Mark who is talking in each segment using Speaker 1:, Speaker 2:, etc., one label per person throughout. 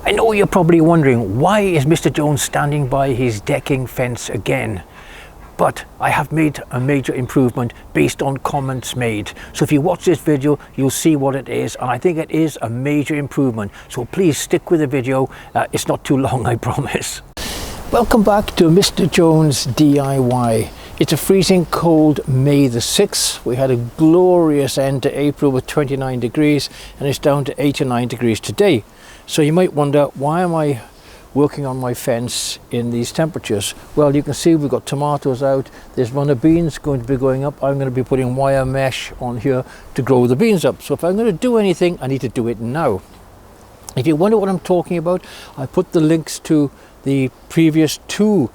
Speaker 1: I know you're probably wondering, why is Mr. Jones standing by his decking fence again? But I have made a major improvement based on comments made. So if you watch this video, you'll see what it is, and I think it is a major improvement. So please stick with the video. It's not too long, I promise. Welcome back to Mr. Jones DIY. It's a freezing cold May the 6th. We had a glorious end to April with 29 degrees, and it's down to 8 or 9 degrees today. So you might wonder, why am I working on my fence in these temperatures? Well, you can see we've got tomatoes out. There's runner beans going to be going up. I'm going to be putting wire mesh on here to grow the beans up. So if I'm going to do anything, I need to do it now. If you wonder what I'm talking about, I put the links to the previous 2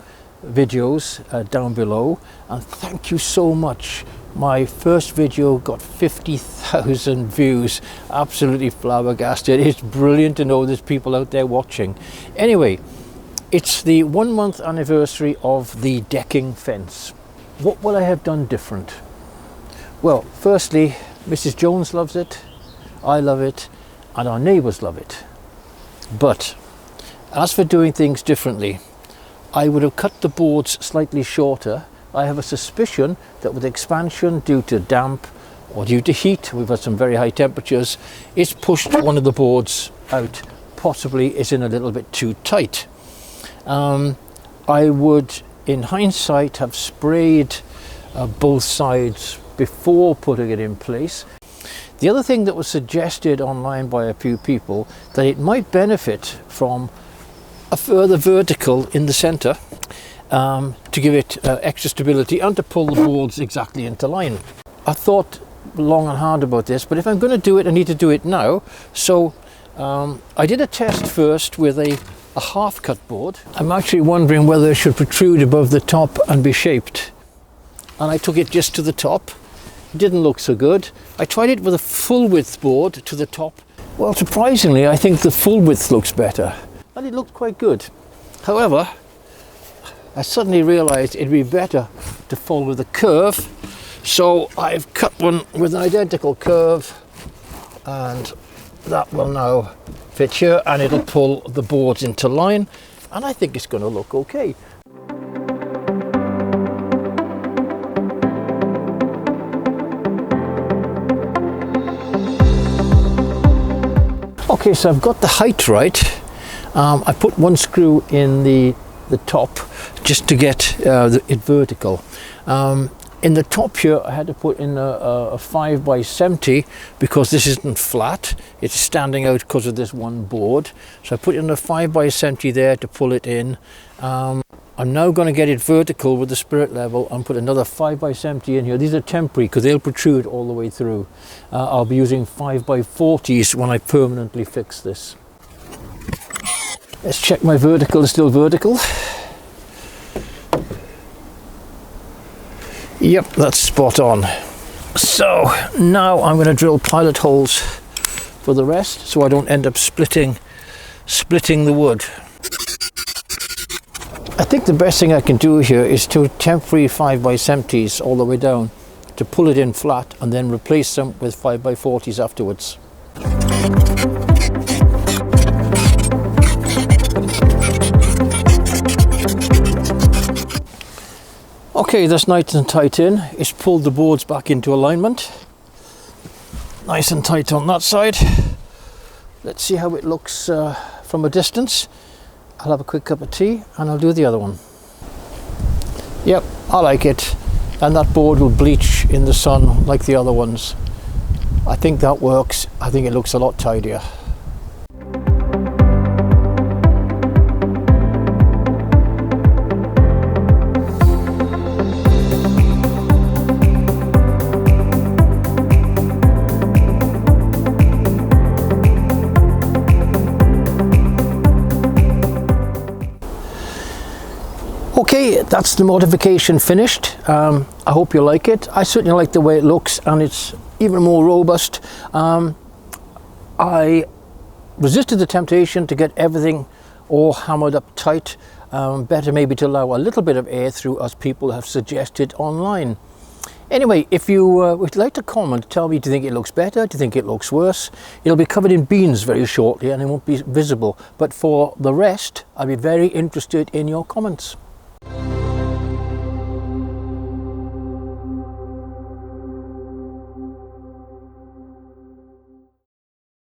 Speaker 1: videos down below, and thank you so much. My first video got 50,000 views. Absolutely flabbergasted. It's brilliant to know there's people out there watching. Anyway, it's the 1 month anniversary of the decking fence. What would I have done different? Well, firstly, Mrs. Jones loves it, I love it, and our neighbours love it. But as for doing things differently, I would have cut the boards slightly shorter. I have a suspicion that with expansion due to damp or due to heat, we've had some very high temperatures, it's pushed one of the boards out. Possibly it's in a little bit too tight. I would, in hindsight, have sprayed both sides before putting it in place. The other thing that was suggested online by a few people, that it might benefit from a further vertical in the centre, to give it extra stability and to pull the boards exactly into line. I thought long and hard about this, but if I'm going to do it, I need to do it now. So I did a test first with a half cut board. I'm actually wondering whether it should protrude above the top and be shaped. And I took it just to the top. It didn't look so good. I tried it with a full width board to the top. Well, surprisingly, I think the full width looks better, and it looked quite good. However, I suddenly realized it'd be better to follow the curve, so I've cut one with an identical curve, and that will now fit here, and it'll pull the boards into line, and I think it's going to look okay. Okay, so I've got the height right. I put one screw in the top just to get it vertical. In the top here I had to put in a 5x70 because this isn't flat, it's standing out because of this one board. So I put in a 5x70 there to pull it in. I'm now going to get it vertical with the spirit level and put another 5x70 in here. These are temporary because they'll protrude all the way through. I'll be using 5x40s when I permanently fix this. Let's check my vertical is still vertical. Yep, that's spot on. So now I'm going to drill pilot holes for the rest so I don't end up splitting the wood. I think the best thing I can do here is to temporary 5x70s all the way down to pull it in flat and then replace them with 5x40s afterwards. Okay, that's nice and tight in. It's pulled the boards back into alignment. Nice and tight on that side. Let's see how it looks from a distance. I'll have a quick cup of tea and I'll do the other one. Yep, I like it. And that board will bleach in the sun like the other ones. I think that works. I think it looks a lot tidier. Okay, that's the modification finished. I hope you like it. I certainly like the way it looks, and it's even more robust. I resisted the temptation to get everything all hammered up tight. Better maybe to allow a little bit of air through, as people have suggested online. Anyway, if you would like to comment, tell me, do you think it looks better? Do you think it looks worse? It'll be covered in beans very shortly and it won't be visible. But for the rest, I'll be very interested in your comments.